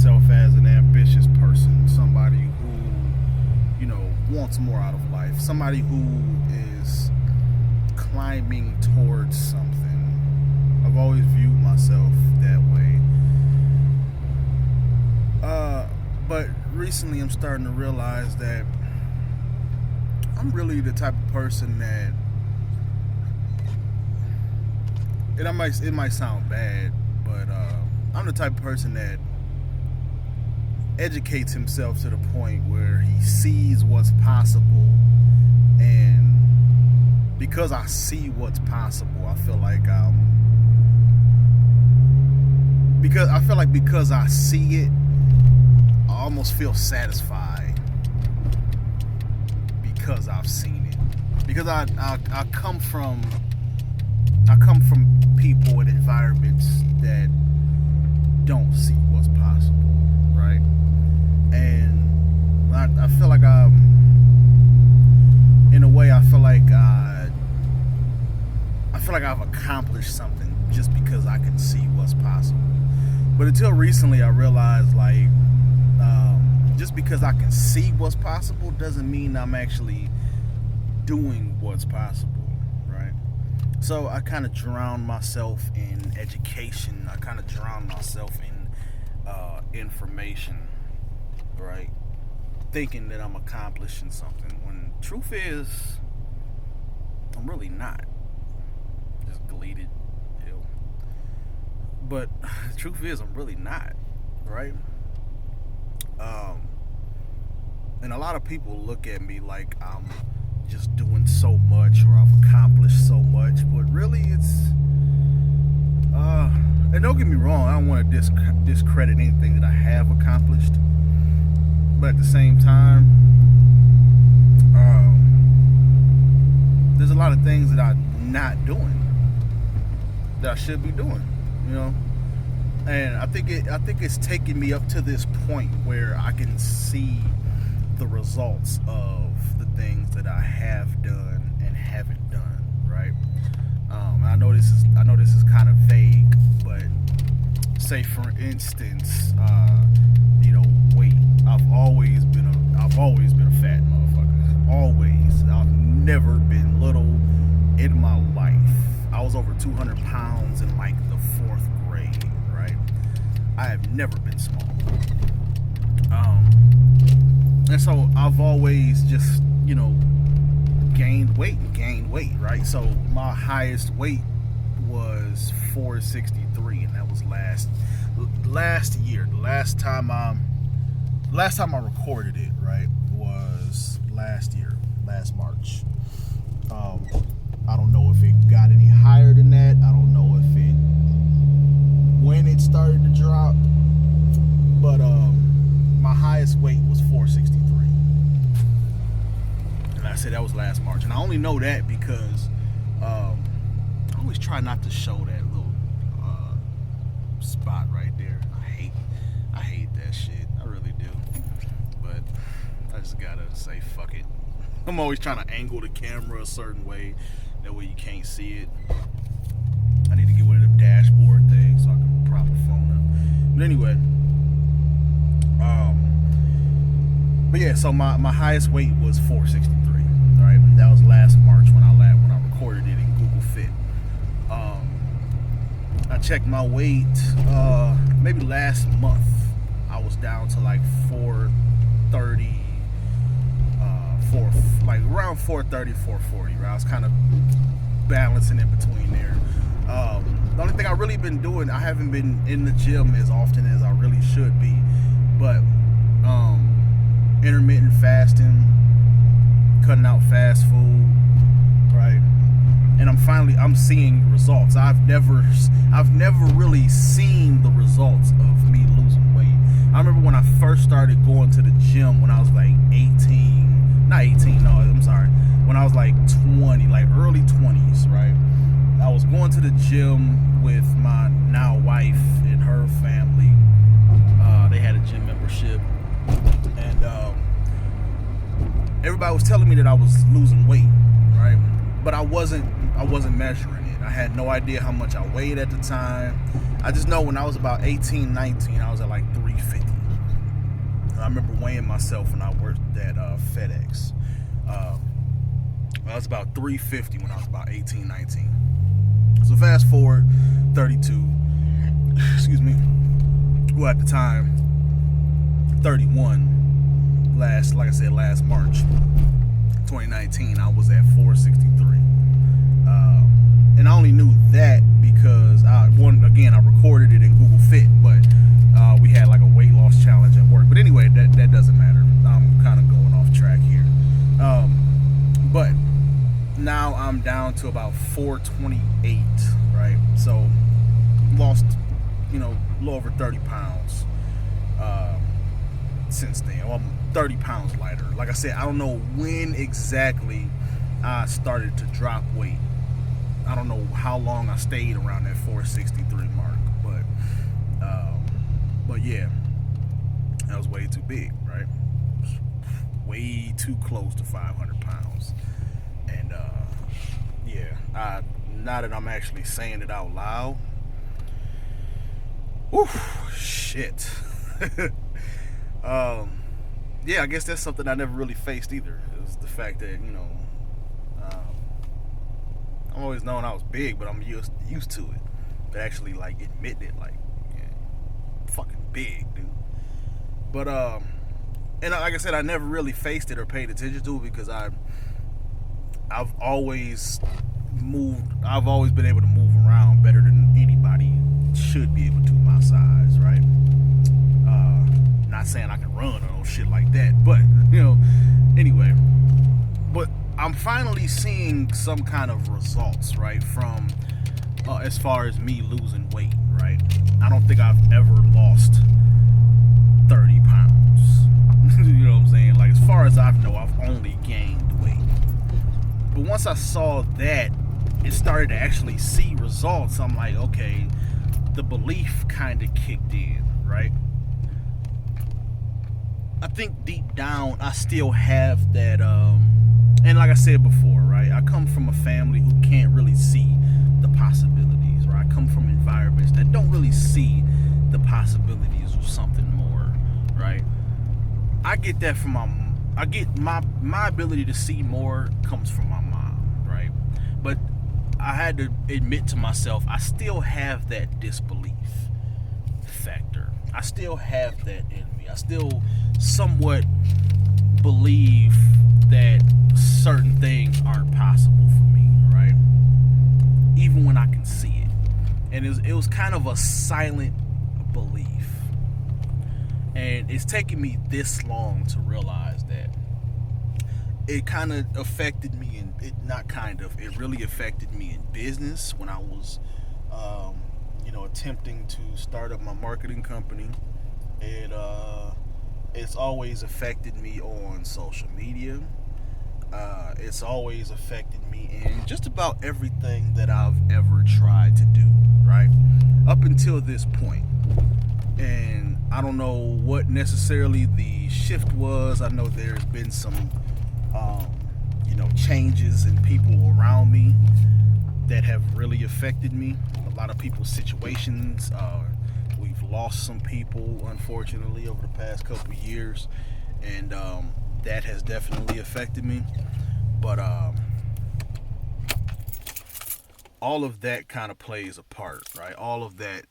myself as an ambitious person, somebody who, wants more out of life, somebody who is climbing towards something. I've always viewed myself that way. But recently I'm starting to realize that I'm really the type of person that, it might sound bad, but I'm the type of person that educates himself to the point where he sees what's possible, and because I see what's possible, I feel like because I see it, I almost feel satisfied because I've seen it. Because I come from people and environments that don't see what's possible, right? And I feel like in a way, I feel like I've accomplished something just because I can see what's possible. But until recently, I realized, like, just because I can see what's possible doesn't mean I'm actually doing what's possible, right? So I kind of drown myself in education. I kind of drown myself in information, right? Thinking that I'm accomplishing something, when truth is, I'm really not. Just deleted. Ew. But the truth is, I'm really not, right? And a lot of people look at me like I'm just doing so much, or I've accomplished so much, but really it's and don't get me wrong, I don't want to discredit anything that I have accomplished, but at the same time, there's a lot of things that I'm not doing that I should be doing, and I think it's taken me up to this point where I can see the results of the things that I have done and haven't done, right? I know this is kind of vague, but say for instance, weight. I've always been a fat motherfucker. Always. I've never been little in my life. I was over 200 pounds in like the 4th grade, right? I have never been small. And so I've always just, gained weight, right? So my highest weight was 463, and that was last year. The last time I recorded it, right, was last March. I don't know if it got any higher than that. I don't know when it started to drop, but my highest weight was 463. And I said that was last March. And I only know that because I always try not to show that little spot right there. I hate that shit. I really do. But I just gotta say fuck it. I'm always trying to angle the camera a certain way. That way you can't see it. I need to get one of them dashboard things so I can prop the phone up. But anyway, but yeah, so my highest weight was 463. All right, that was last March when I recorded it in Google Fit. I checked my weight maybe last month. I was down to like 430, around 430, 440. Right, I was kind of balancing in between there. The only thing I've really been doing, I haven't been in the gym as often as I really should be, but intermittent fasting, cutting out fast food, right? And I'm seeing results. I've never really seen the results of me losing weight. I remember when I first started going to the gym when I was like 18, when I was like 20, like early 20s, right? I was going to the gym with my now wife and her family. They had a gym membership, and everybody was telling me that I was losing weight, right? But I wasn't measuring it. I had no idea how much I weighed at the time. I just know when I was about 18, 19, I was at like 350. I remember weighing myself when I worked at FedEx. I was about 350 when I was about 18, 19. So fast forward 32, excuse me, well at the time 31, last March 2019, I was at 463. And I only knew that because I recorded it in Google Fit, but we had like a weight loss challenge at work. But anyway, that doesn't matter. I'm kind of going off track here. But now I'm down to about 428, right? So lost, a little over 30 pounds since then. Well, I'm 30 pounds lighter. Like I said, I don't know when exactly I started to drop weight. I don't know how long I stayed around that 463 mark, but yeah, that was way too big, right? Way too close to 500 pounds. And yeah, now that I'm actually saying it out loud, whew, shit. Yeah, I guess that's something I never really faced either. It was the fact that, I've always known I was big, but I'm used to it. But actually, like, admitting it, like, yeah, fucking big, dude. But, and like I said, I never really faced it or paid attention to it because I've always been able to move around better than anybody should be able to my size, right? Not saying I can run or no shit like that, but, anyway. But I'm finally seeing some kind of results, right, from as far as me losing weight, right? I don't think I've ever lost 30 pounds. You know what I'm saying? Like, as far as I know, I've only gained weight. But once I saw that, it started to actually see results. I'm like, okay, the belief kind of kicked in, right? I think deep down, I still have that, and like I said before, right, I come from a family who can't really see the possibilities, right? I come from environments that don't really see the possibilities of something more, right? I get that from my ability to see more comes from my mom, right? But I had to admit to myself, I still have that disbelief factor. I still have that in me. I still somewhat believe that certain things aren't possible for me, right? Even when I can see it. And it was kind of a silent belief. And it's taken me this long to realize that it kind of affected me, and it really affected me in business when I was, attempting to start up my marketing company. It's always affected me on social media. It's always affected me in just about everything that I've ever tried to do, right? Up until this point. And I don't know what necessarily the shift was. I know there's been some, changes in people around me that have really affected me. A lot of people's situations. We've lost some people, unfortunately, over the past couple of years. And that has definitely affected me. But all of that kind of plays a part, right? All of that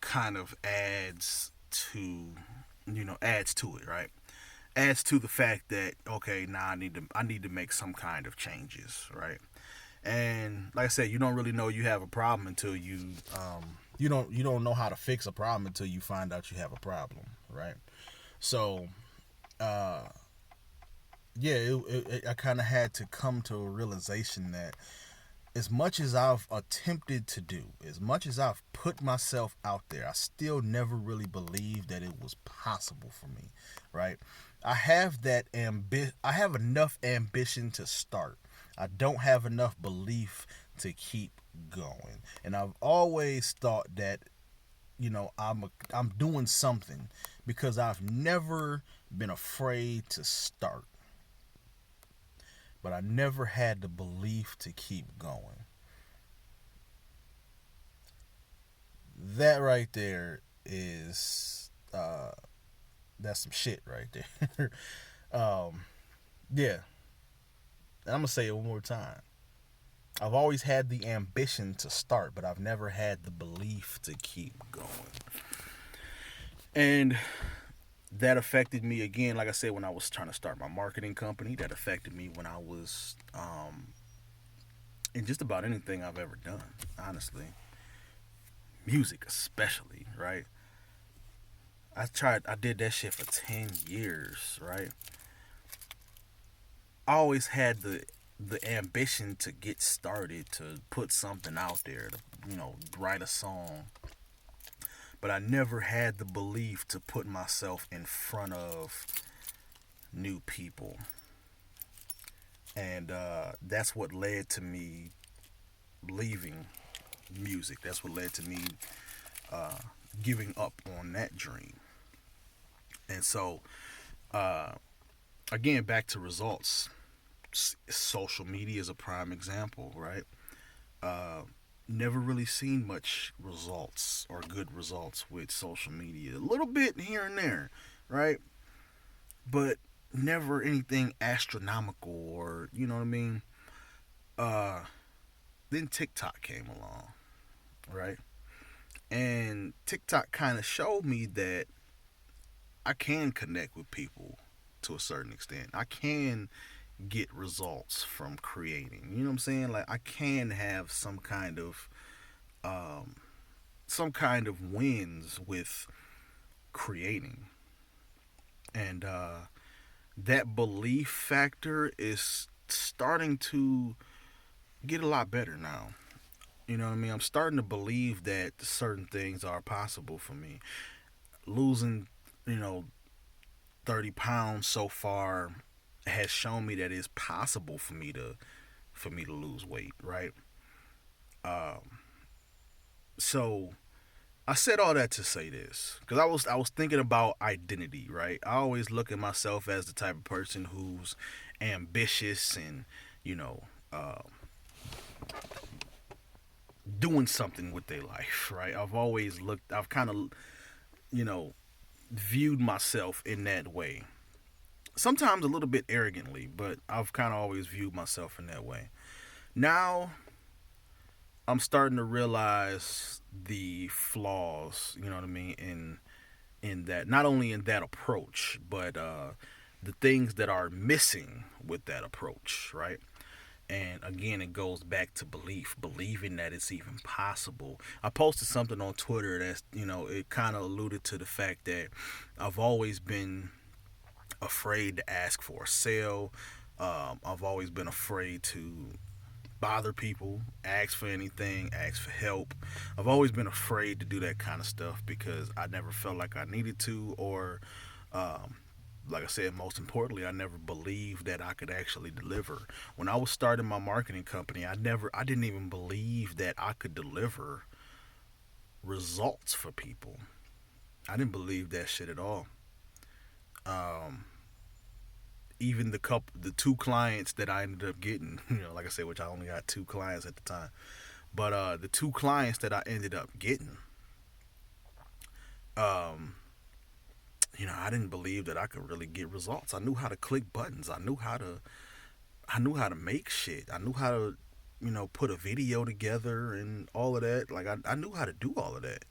kind of adds to it, right? Adds to the fact that, okay, now I need to make some kind of changes, right? And like I said, you don't really know you have a problem until you don't know how to fix a problem until you find out you have a problem, right? So I kind of had to come to a realization that as much as I've attempted to do, as much as I've put myself out there, I still never really believed that it was possible for me, right? I have enough ambition to start. I don't have enough belief to keep going. And I've always thought that, I'm doing something because I've never been afraid to start. But I never had the belief to keep going. That right there is that's some shit right there. um, yeah, I'm gonna say it one more time. I've always had the ambition to start, but I've never had the belief to keep going. And that affected me again, like I said, when I was trying to start my marketing company. That affected me when I was in just about anything I've ever done, honestly. Music, especially, right? I did that shit for 10 years, right? I always had the ambition to get started, to put something out there, to, write a song. But I never had the belief to put myself in front of new people. And that's what led to me leaving music. That's what led to me uh, giving up on that dream. And so, uh, again, back to results. Social media is a prime example, right? Uh, Never really seen much results or good results with social media. A little bit here and there, right? But never anything astronomical, or you know what I mean. Uh, then TikTok came along, right? And TikTok kind of showed me that I can connect with people to a certain extent. I can get results from creating. You know what I'm saying? Like I can have um, some kind of wins with creating, and that belief factor is starting to get a lot better now. You know what I mean? I'm starting to believe that certain things are possible for me. Losing, you know, 30 pounds so far has shown me that it's possible for me to lose weight, right? Um, so I said all that to say this because I was thinking about identity, right? I always look at myself as the type of person who's ambitious and you know uh, doing something with their life, right? I've kind of you know viewed myself in that way. Sometimes a little bit arrogantly, but I've kind of always viewed myself in that way. Now I'm starting to realize the flaws, you know what I mean, in that, not only in that approach, but the things that are missing with that approach, right? And again, it goes back to belief, believing that it's even possible. I posted something on Twitter that's, it kind of alluded to the fact that I've always been afraid to ask for a sale. I've always been afraid to bother people, ask for anything, ask for help. I've always been afraid to do that kind of stuff because I never felt like I needed to, or um, like I said, most importantly, I never believed that I could actually deliver. When I was starting my marketing company, I didn't even believe that I could deliver results for people. I didn't believe that shit at all. Um, Even the two clients that I ended up getting, like I said, which I only got two clients at the time, but the two clients that I ended up getting, um, I didn't believe that I could really get results. I knew how to click buttons. I knew how to make shit. I knew how to, put a video together and all of that. Like I knew how to do all of that.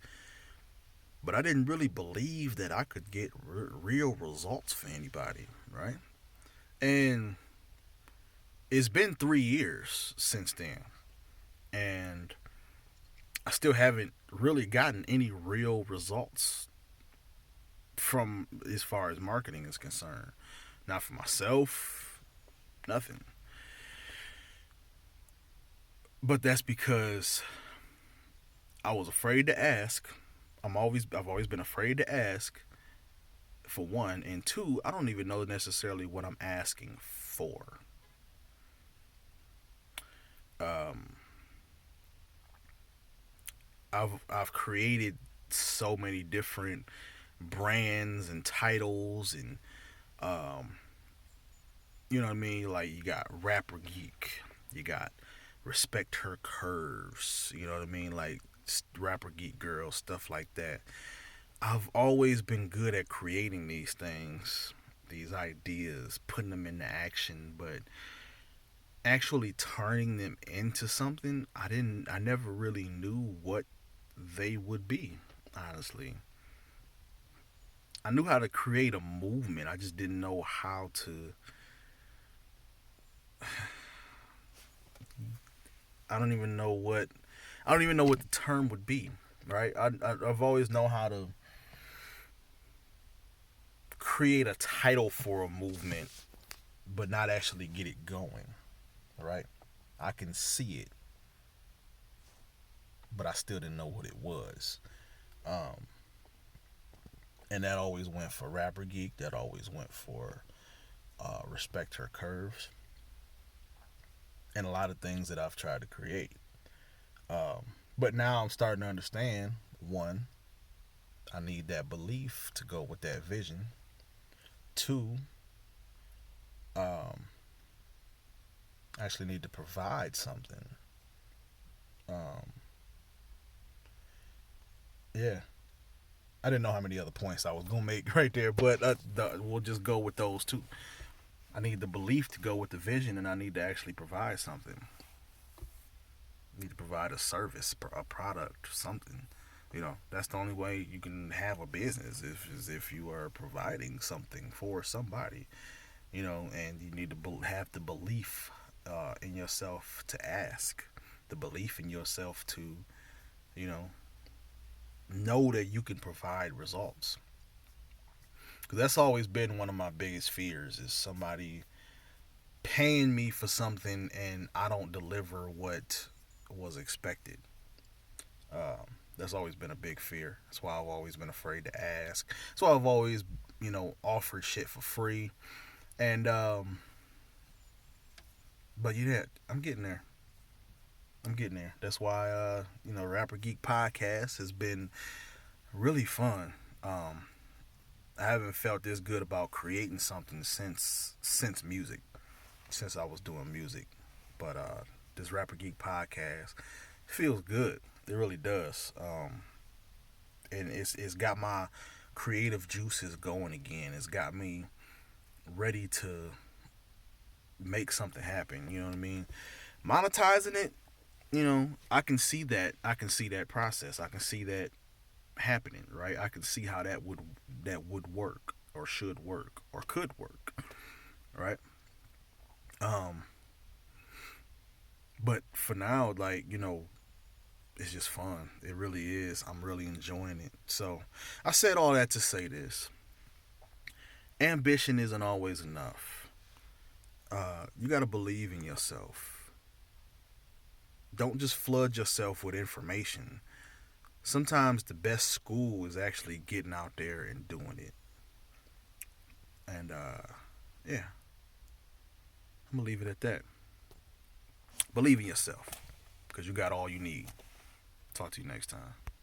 But I didn't really believe that I could get real results for anybody, right? And it's been 3 years since then, and I still haven't really gotten any real results from as far as marketing is concerned. Not for myself, nothing. But that's because I was afraid to ask. I've always been afraid to ask, for one, and two, I don't even know necessarily what I'm asking for. Um, I've created so many different brands and titles, and um, you know what I mean. Like you got Rapper Geek, you got Respect Her Curves. You know what I mean. Like Rapper Geek Girl, stuff like that. I've always been good at creating these things, these ideas, putting them into action, but actually turning them into something, I never really knew what they would be, honestly. I knew how to create a movement. I just didn't know how to. I don't even know what. I don't even know what the term would be. Right. I've always known how to create a title for a movement, but not actually get it going. Right. I can see it, but I still didn't know what it was. Um, and that always went for Rapper Geek. That always went for Respect Her Curves, and a lot of things that I've tried to create. But now I'm starting to understand, one, I need that belief to go with that vision. Two, um, I actually need to provide something. Um, yeah, I didn't know how many other points I was gonna make right there, but we'll just go with those two. I need the belief to go with the vision, and I need to actually provide something. I need to provide a service, a product, something. That's the only way you can have a business is if you are providing something for somebody. And you need to have the belief in yourself to ask, the belief in yourself to, you know that you can provide results. Because that's always been one of my biggest fears is somebody paying me for something and I don't deliver what was expected. That's always been a big fear. That's why I've always been afraid to ask. That's why I've always, offered shit for free. And but yeah, I'm getting there. I'm getting there. That's why Rapper Geek podcast has been really fun. I haven't felt this good about creating something since music, since I was doing music. But this Rapper Geek podcast feels good. It really does. And it's got my creative juices going again. It's got me ready to make something happen. You know what I mean? Monetizing it, I can see that. I can see that process. I can see that happening. Right? I can see how that would work or should work or could work. Right? Um, but for now, like it's just fun. It really is. I'm really enjoying it. So I said all that to say this: ambition isn't always enough. You got to believe in yourself. Don't just flood yourself with information. Sometimes the best school is actually getting out there and doing it. And yeah, I'm gonna leave it at that. Believe in yourself because you got all you need. Talk to you next time.